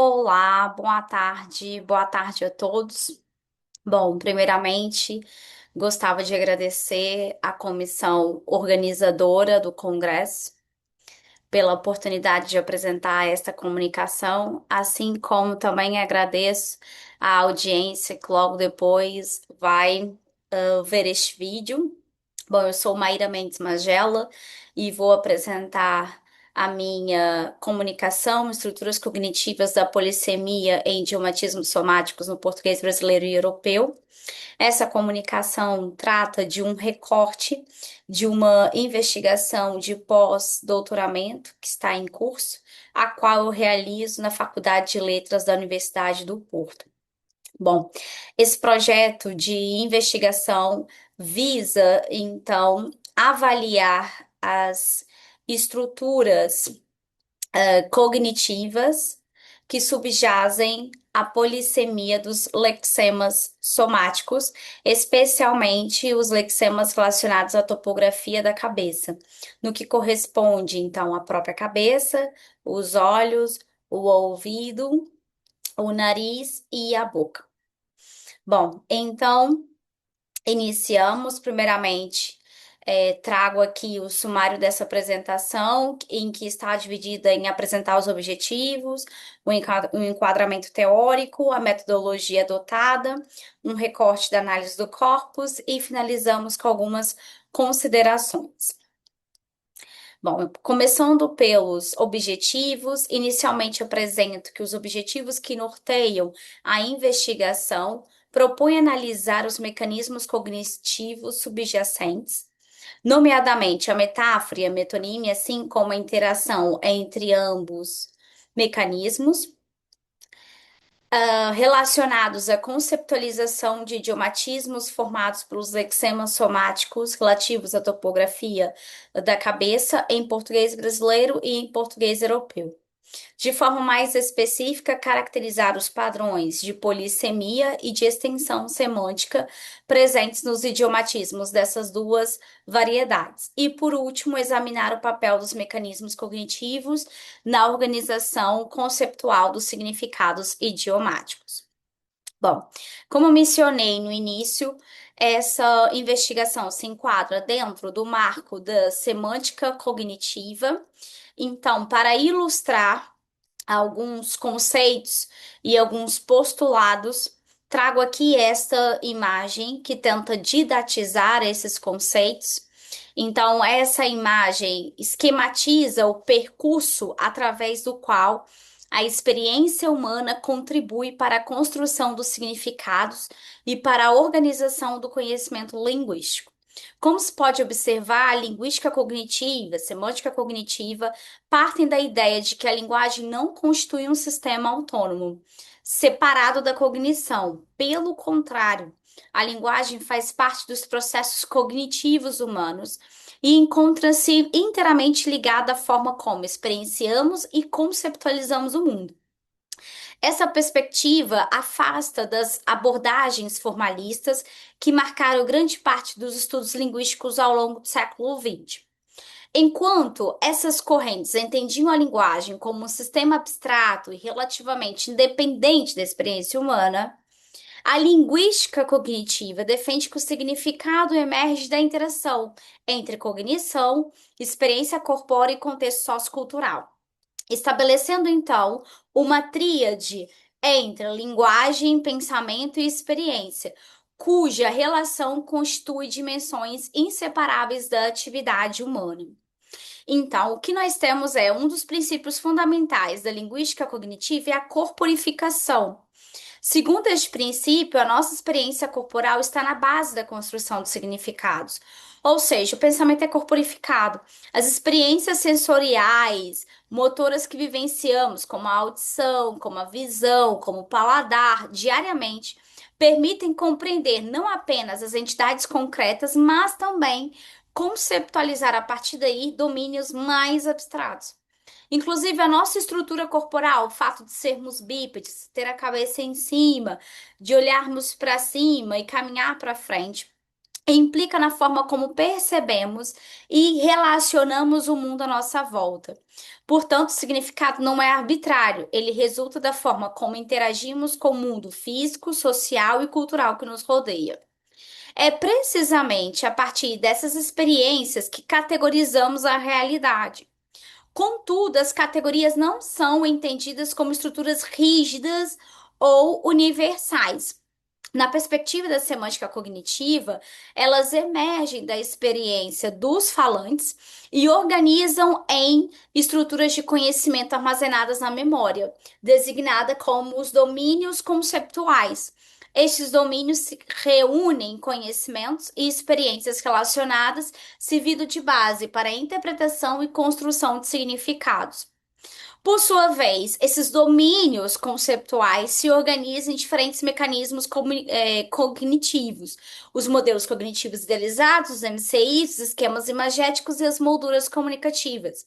Olá, boa tarde a todos. Bom, primeiramente, gostava de agradecer à comissão organizadora do Congresso pela oportunidade de apresentar esta comunicação, assim como também agradeço à audiência que logo depois vai ver este vídeo. Bom, eu sou Maíra Mendes Magela e vou apresentar a minha comunicação, estruturas cognitivas da polissemia em idiomatismos somáticos no português brasileiro e europeu. Essa comunicação trata de um recorte de uma investigação de pós-doutoramento que está em curso, a qual eu realizo na Faculdade de Letras da Universidade do Porto. Bom, esse projeto de investigação visa, então, avaliar as estruturas cognitivas que subjazem a polissemia dos lexemas somáticos, especialmente os lexemas relacionados à topografia da cabeça, no que corresponde, então, à própria cabeça, os olhos, o ouvido, o nariz e a boca. Bom, então, iniciamos primeiramente. Trago aqui o sumário dessa apresentação, em que está dividida em apresentar os objetivos, o enquadramento teórico, a metodologia adotada, um recorte da análise do corpus e finalizamos com algumas considerações. Bom, começando pelos objetivos, inicialmente apresento que os objetivos que norteiam a investigação propõem analisar os mecanismos cognitivos subjacentes, nomeadamente a metáfora e a metonímia, assim como a interação entre ambos mecanismos, relacionados à conceptualização de idiomatismos formados pelos lexemas somáticos relativos à topografia da cabeça em português brasileiro e em português europeu. De forma mais específica, caracterizar os padrões de polissemia e de extensão semântica presentes nos idiomatismos dessas duas variedades. E, por último, examinar o papel dos mecanismos cognitivos na organização conceptual dos significados idiomáticos. Bom, como mencionei no início, essa investigação se enquadra dentro do marco da semântica cognitiva. Então, para ilustrar alguns conceitos e alguns postulados, trago aqui esta imagem que tenta didatizar esses conceitos. Então, essa imagem esquematiza o percurso através do qual a experiência humana contribui para a construção dos significados e para a organização do conhecimento linguístico. Como se pode observar, a linguística cognitiva, a semântica cognitiva, partem da ideia de que a linguagem não constitui um sistema autônomo, separado da cognição. Pelo contrário, a linguagem faz parte dos processos cognitivos humanos e encontra-se inteiramente ligada à forma como experienciamos e conceptualizamos o mundo. Essa perspectiva afasta das abordagens formalistas que marcaram grande parte dos estudos linguísticos ao longo do século XX. Enquanto essas correntes entendiam a linguagem como um sistema abstrato e relativamente independente da experiência humana, a linguística cognitiva defende que o significado emerge da interação entre cognição, experiência corpórea e contexto sociocultural, estabelecendo então uma tríade entre linguagem, pensamento e experiência, cuja relação constitui dimensões inseparáveis da atividade humana. Então, o que nós temos é um dos princípios fundamentais da linguística cognitiva é a corporificação. Segundo este princípio, a nossa experiência corporal está na base da construção dos significados. Ou seja, o pensamento é corporificado. As experiências sensoriais, motoras que vivenciamos, como a audição, como a visão, como o paladar, diariamente, permitem compreender não apenas as entidades concretas, mas também conceptualizar a partir daí domínios mais abstratos. Inclusive, a nossa estrutura corporal, o fato de sermos bípedes, ter a cabeça em cima, de olharmos para cima e caminhar para frente, implica na forma como percebemos e relacionamos o mundo à nossa volta. Portanto, o significado não é arbitrário, ele resulta da forma como interagimos com o mundo físico, social e cultural que nos rodeia. É precisamente a partir dessas experiências que categorizamos a realidade. Contudo, as categorias não são entendidas como estruturas rígidas ou universais. Na perspectiva da semântica cognitiva, elas emergem da experiência dos falantes e organizam em estruturas de conhecimento armazenadas na memória, designada como os domínios conceptuais. Estes domínios reúnem conhecimentos e experiências relacionadas, servindo de base para a interpretação e construção de significados. Por sua vez, esses domínios conceptuais se organizam em diferentes mecanismos cognitivos. Os modelos cognitivos idealizados, os MCIs, os esquemas imagéticos e as molduras comunicativas.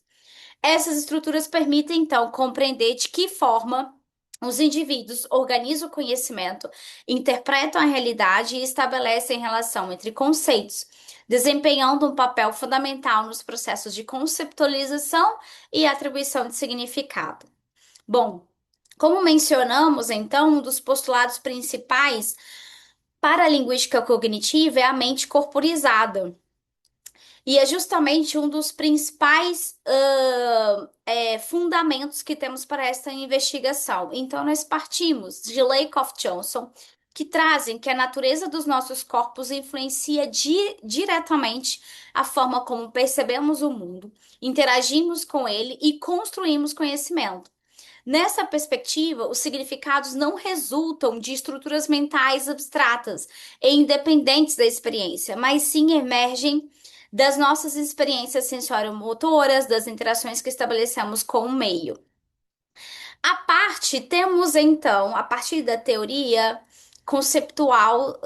Essas estruturas permitem, então, compreender de que forma os indivíduos organizam o conhecimento, interpretam a realidade e estabelecem relação entre conceitos, desempenhando um papel fundamental nos processos de conceptualização e atribuição de significado. Bom, como mencionamos, então, um dos postulados principais para a linguística cognitiva é a mente corporizada. E é justamente um dos principais fundamentos que temos para essa investigação. Então, nós partimos de Lakoff-Johnson, que trazem que a natureza dos nossos corpos influencia diretamente a forma como percebemos o mundo, interagimos com ele e construímos conhecimento. Nessa perspectiva, os significados não resultam de estruturas mentais abstratas e independentes da experiência, mas sim emergem das nossas experiências sensório-motoras, das interações que estabelecemos com o meio. Temos então, a partir da teoria conceptual,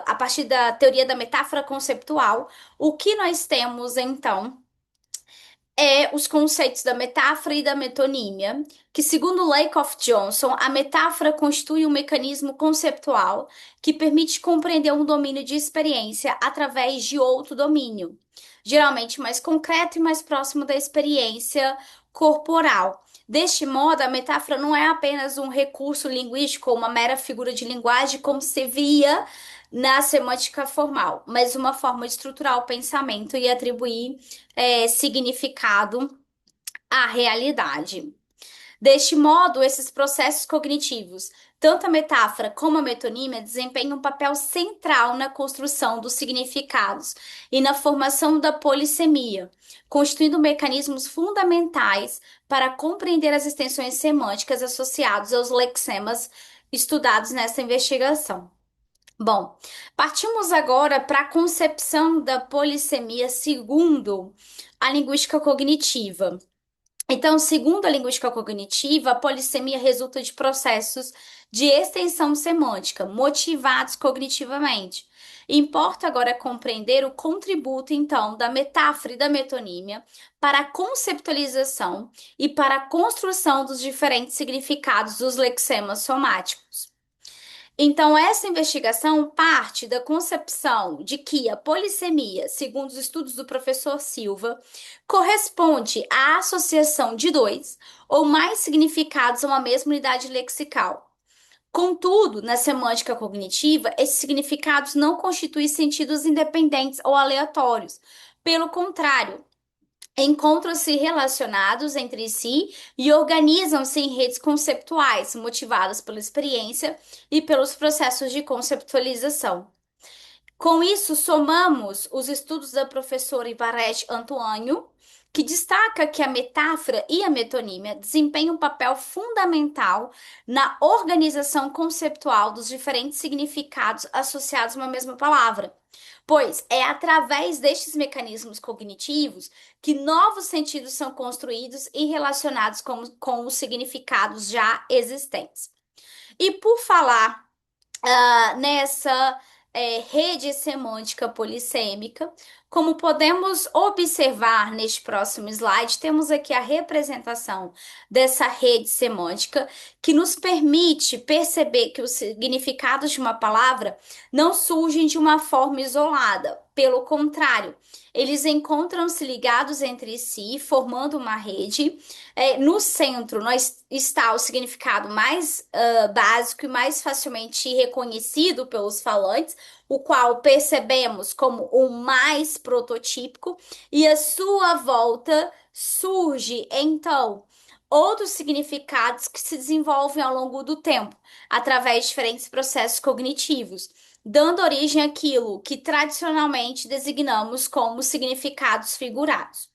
a partir da teoria da metáfora conceptual, o que nós temos então os conceitos da metáfora e da metonímia, que, segundo Lakoff-Johnson, a metáfora constitui um mecanismo conceptual que permite compreender um domínio de experiência através de outro domínio, geralmente mais concreto e mais próximo da experiência corporal. Deste modo, a metáfora não é apenas um recurso linguístico ou uma mera figura de linguagem, como se via na semântica formal, mas uma forma de estruturar o pensamento e atribuir significado à realidade. Deste modo, esses processos cognitivos, tanto a metáfora como a metonímia, desempenham um papel central na construção dos significados e na formação da polissemia, constituindo mecanismos fundamentais para compreender as extensões semânticas associadas aos lexemas estudados nessa investigação. Bom, partimos agora para a concepção da polissemia segundo a linguística cognitiva. Então, segundo a linguística cognitiva, a polissemia resulta de processos de extensão semântica motivados cognitivamente. Importa agora compreender o contributo, então, da metáfora e da metonímia para a conceptualização e para a construção dos diferentes significados dos lexemas somáticos. Então, essa investigação parte da concepção de que a polissemia, segundo os estudos do professor Silva, corresponde à associação de dois ou mais significados a uma mesma unidade lexical. Contudo, na semântica cognitiva, esses significados não constituem sentidos independentes ou aleatórios. Pelo contrário, encontram-se relacionados entre si e organizam-se em redes conceptuais, motivadas pela experiência e pelos processos de conceptualização. Com isso, somamos os estudos da professora Ibarete Antônio, que destaca que a metáfora e a metonímia desempenham um papel fundamental na organização conceptual dos diferentes significados associados a uma mesma palavra. Pois é através destes mecanismos cognitivos que novos sentidos são construídos e relacionados com os significados já existentes. E por falar nessa rede semântica polissêmica, Como podemos observar neste próximo slide, temos aqui a representação dessa rede semântica que nos permite perceber que os significados de uma palavra não surgem de uma forma isolada. Pelo contrário, eles encontram-se ligados entre si, formando uma rede. No centro, está o significado mais básico e mais facilmente reconhecido pelos falantes, o qual percebemos como o mais prototípico, e à sua volta surge, então, outros significados que se desenvolvem ao longo do tempo, através de diferentes processos cognitivos, dando origem àquilo que tradicionalmente designamos como significados figurados.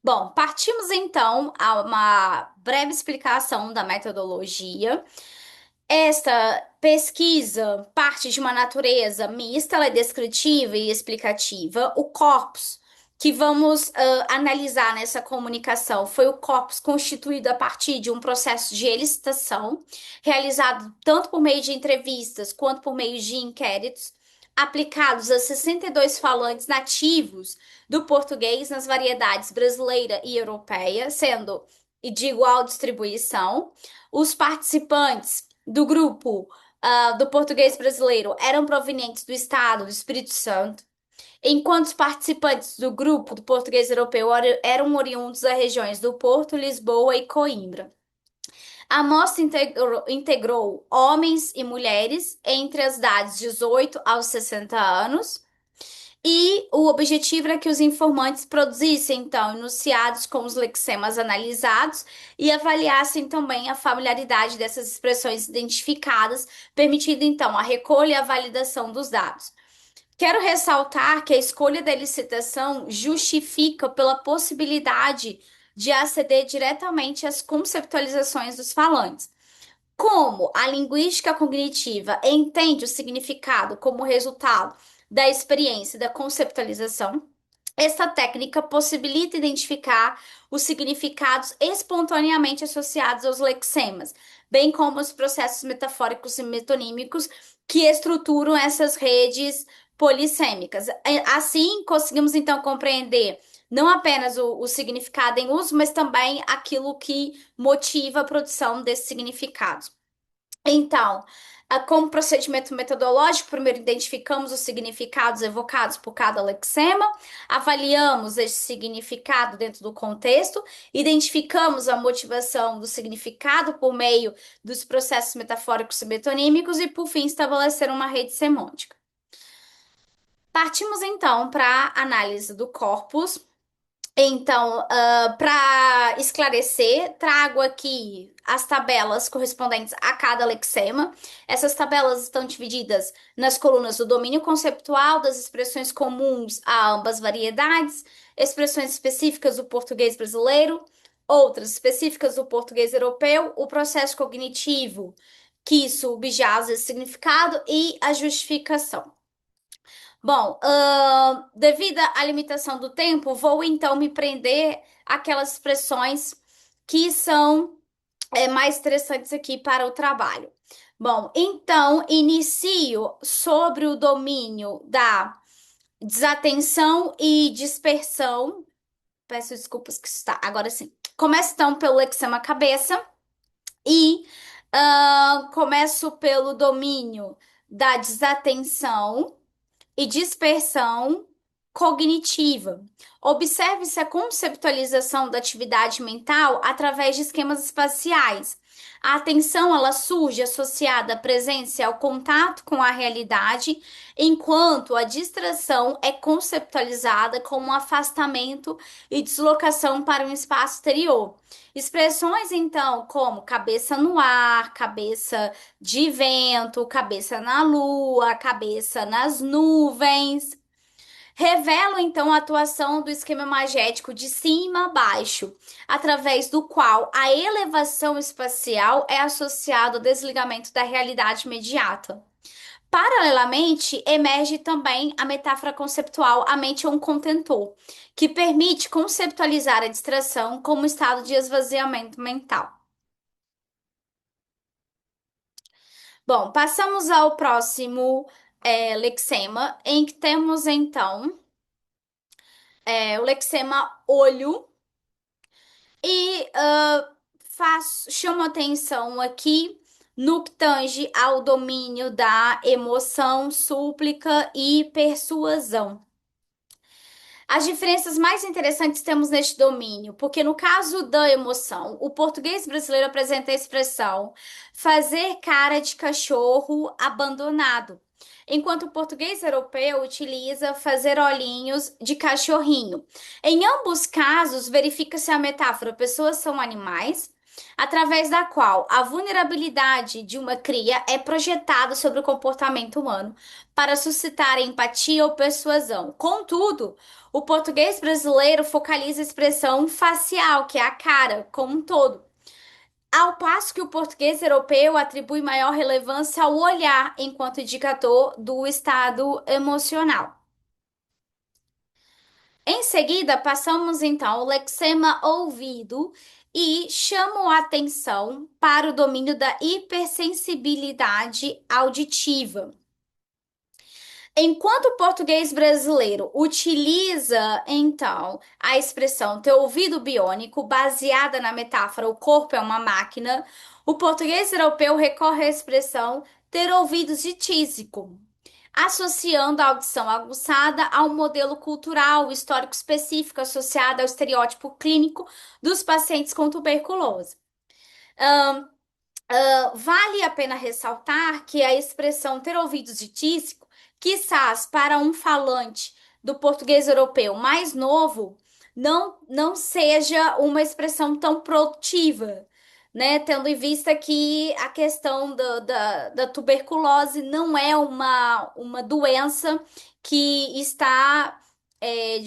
Bom, partimos então a uma breve explicação da metodologia. Esta pesquisa parte de uma natureza mista, ela é descritiva e explicativa. O corpus que vamos analisar nessa comunicação foi o corpus constituído a partir de um processo de elicitação, realizado tanto por meio de entrevistas quanto por meio de inquéritos, aplicados a 62 falantes nativos do português nas variedades brasileira e europeia, sendo de igual distribuição. Os participantes do grupo do português brasileiro eram provenientes do estado do Espírito Santo, enquanto os participantes do grupo do português europeu eram oriundos das regiões do Porto, Lisboa e Coimbra. A amostra integrou homens e mulheres entre as idades 18 aos 60 anos. E o objetivo era que os informantes produzissem, então, enunciados com os lexemas analisados e avaliassem também a familiaridade dessas expressões identificadas, permitindo, então, a recolha e a validação dos dados. Quero ressaltar que a escolha da licitação justifica pela possibilidade de aceder diretamente às conceptualizações dos falantes. Como a linguística cognitiva entende o significado como resultado da experiência e da conceptualização, esta técnica possibilita identificar os significados espontaneamente associados aos lexemas, bem como os processos metafóricos e metonímicos que estruturam essas redes polissêmicas. Assim, conseguimos então compreender não apenas o significado em uso, mas também aquilo que motiva a produção desses significados. Então, como procedimento metodológico, primeiro identificamos os significados evocados por cada lexema, avaliamos esse significado dentro do contexto, identificamos a motivação do significado por meio dos processos metafóricos e metonímicos e, por fim, estabelecer uma rede semântica. Partimos então para a análise do corpus. Então, para esclarecer, trago aqui as tabelas correspondentes a cada lexema. Essas tabelas estão divididas nas colunas do domínio conceptual, das expressões comuns a ambas variedades, expressões específicas do português brasileiro, outras específicas do português europeu, o processo cognitivo que subjaz esse significado e a justificação. Bom, devido à limitação do tempo, vou então me prender àquelas expressões que são mais interessantes aqui para o trabalho. Bom, então inicio sobre o domínio da desatenção e dispersão. Peço desculpas que está. Agora sim. Começo então pelo lexema cabeça e começo pelo domínio da desatenção e dispersão cognitiva. Observe-se a conceptualização da atividade mental através de esquemas espaciais. A atenção ela surge associada à presença e ao contato com a realidade, enquanto a distração é conceptualizada como um afastamento e deslocação para um espaço exterior. Expressões, então, como cabeça no ar, cabeça de vento, cabeça na lua, cabeça nas nuvens, revelam então a atuação do esquema magético de cima a baixo, através do qual a elevação espacial é associada ao desligamento da realidade imediata. Paralelamente, emerge também a metáfora conceptual A mente é um contentor, que permite conceptualizar a distração como estado de esvaziamento mental. Bom, passamos ao próximo. lexema, em que temos então o lexema olho e chamo atenção aqui no que tange ao domínio da emoção, súplica e persuasão. As diferenças mais interessantes temos neste domínio, porque no caso da emoção, o português brasileiro apresenta a expressão fazer cara de cachorro abandonado, enquanto o português europeu utiliza fazer olhinhos de cachorrinho. Em ambos casos, verifica-se a metáfora pessoas são animais, através da qual a vulnerabilidade de uma cria é projetada sobre o comportamento humano para suscitar empatia ou persuasão. Contudo, o português brasileiro focaliza a expressão facial, que é a cara, como um todo. Ao passo que o português europeu atribui maior relevância ao olhar enquanto indicador do estado emocional. Em seguida, passamos então ao lexema ouvido e chamo a atenção para o domínio da hipersensibilidade auditiva. Enquanto o português brasileiro utiliza, então, a expressão ter ouvido biônico, baseada na metáfora o corpo é uma máquina, o português europeu recorre à expressão ter ouvidos de tísico, associando a audição aguçada a um modelo cultural histórico específico associado ao estereótipo clínico dos pacientes com tuberculose. Vale a pena ressaltar que a expressão ter ouvidos de tísico, quizás para um falante do português europeu mais novo, não seja uma expressão tão produtiva, né? Tendo em vista que a questão da tuberculose não é uma doença que está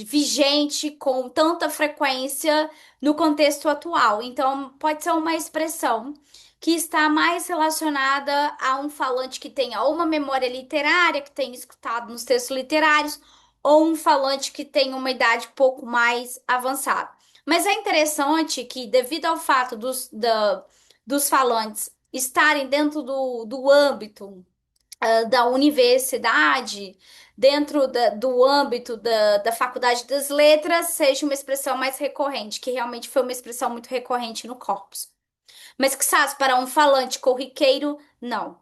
vigente com tanta frequência no contexto atual. Então, pode ser uma expressão que está mais relacionada a um falante que tenha ou uma memória literária, que tenha escutado nos textos literários, ou um falante que tenha uma idade um pouco mais avançada. Mas é interessante que, devido ao fato dos falantes estarem dentro do âmbito da universidade, dentro do âmbito da Faculdade das Letras, seja uma expressão mais recorrente, que realmente foi uma expressão muito recorrente no corpus. Mas que quizás para um falante corriqueiro, não.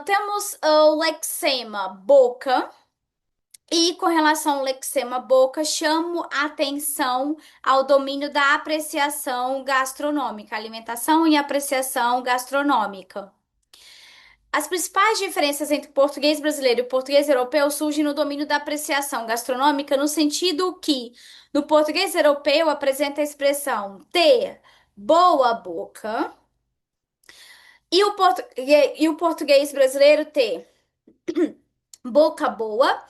Temos o lexema boca. E com relação ao lexema boca, chamo a atenção ao domínio da apreciação gastronômica, alimentação e apreciação gastronômica. As principais diferenças entre o português brasileiro e o português europeu surgem no domínio da apreciação gastronômica, no sentido que, no português europeu, apresenta a expressão ter boa boca e o português brasileiro ter boca boa.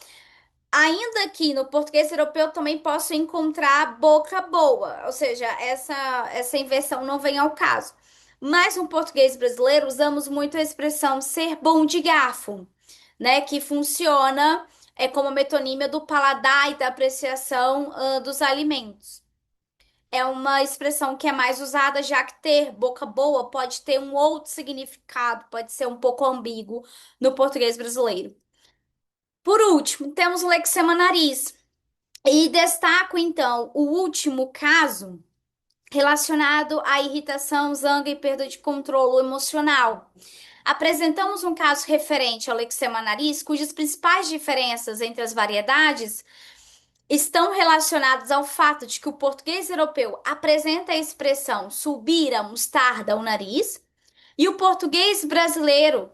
Ainda que no português europeu também posso encontrar boca boa, ou seja, essa inversão não vem ao caso. Mas no português brasileiro usamos muito a expressão ser bom de garfo, né? Que funciona como metonímia do paladar e da apreciação dos alimentos. É uma expressão que é mais usada, já que ter boca boa pode ter um outro significado, pode ser um pouco ambíguo no português brasileiro. Por último, temos o lexema nariz. E destaco então o último caso relacionado à irritação, zanga e perda de controle emocional. Apresentamos um caso referente ao lexema nariz, cujas principais diferenças entre as variedades estão relacionadas ao fato de que o português europeu apresenta a expressão subir a mostarda ao nariz e o português brasileiro,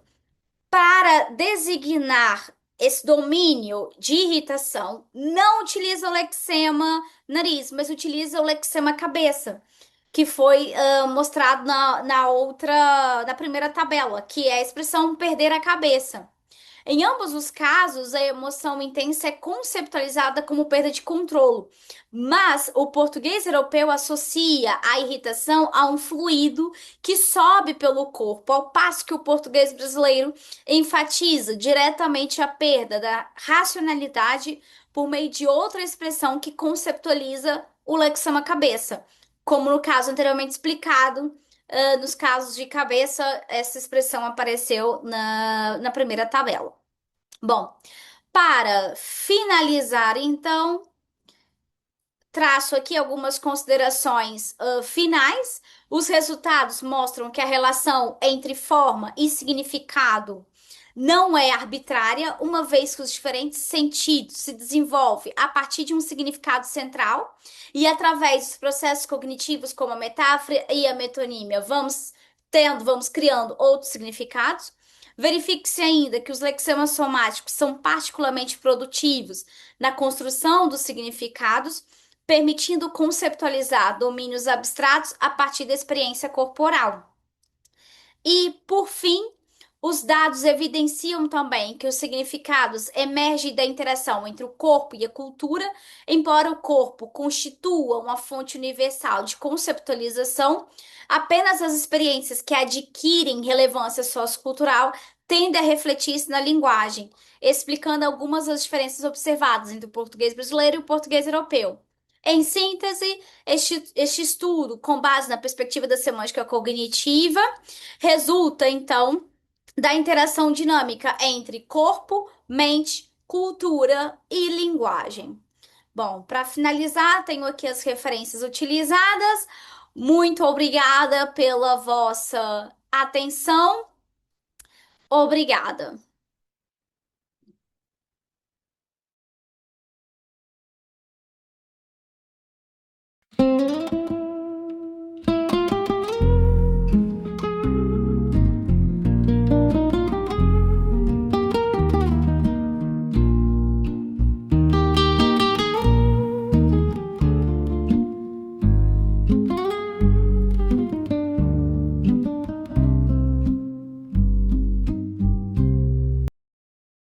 para designar esse domínio de irritação, não utiliza o lexema nariz, mas utiliza o lexema cabeça, que foi mostrado na primeira tabela, que é a expressão perder a cabeça. Em ambos os casos, a emoção intensa é conceptualizada como perda de controle, mas o português europeu associa a irritação a um fluido que sobe pelo corpo, ao passo que o português brasileiro enfatiza diretamente a perda da racionalidade por meio de outra expressão que conceptualiza o lexema cabeça, como no caso anteriormente explicado, Nos casos de cabeça, essa expressão apareceu na primeira tabela. Bom, para finalizar, então, traço aqui algumas considerações finais. Os resultados mostram que a relação entre forma e significado não é arbitrária, uma vez que os diferentes sentidos se desenvolvem a partir de um significado central e através dos processos cognitivos como a metáfora e a metonímia, vamos criando outros significados. Verifique-se ainda que os lexemas somáticos são particularmente produtivos na construção dos significados, permitindo conceptualizar domínios abstratos a partir da experiência corporal. E, por fim, os dados evidenciam também que os significados emergem da interação entre o corpo e a cultura, embora o corpo constitua uma fonte universal de conceptualização, apenas as experiências que adquirem relevância sociocultural tendem a refletir-se na linguagem, explicando algumas das diferenças observadas entre o português brasileiro e o português europeu. Em síntese, este estudo, com base na perspectiva da semântica cognitiva, resulta, então, da interação dinâmica entre corpo, mente, cultura e linguagem. Bom, para finalizar, tenho aqui as referências utilizadas. Muito obrigada pela vossa atenção. Obrigada.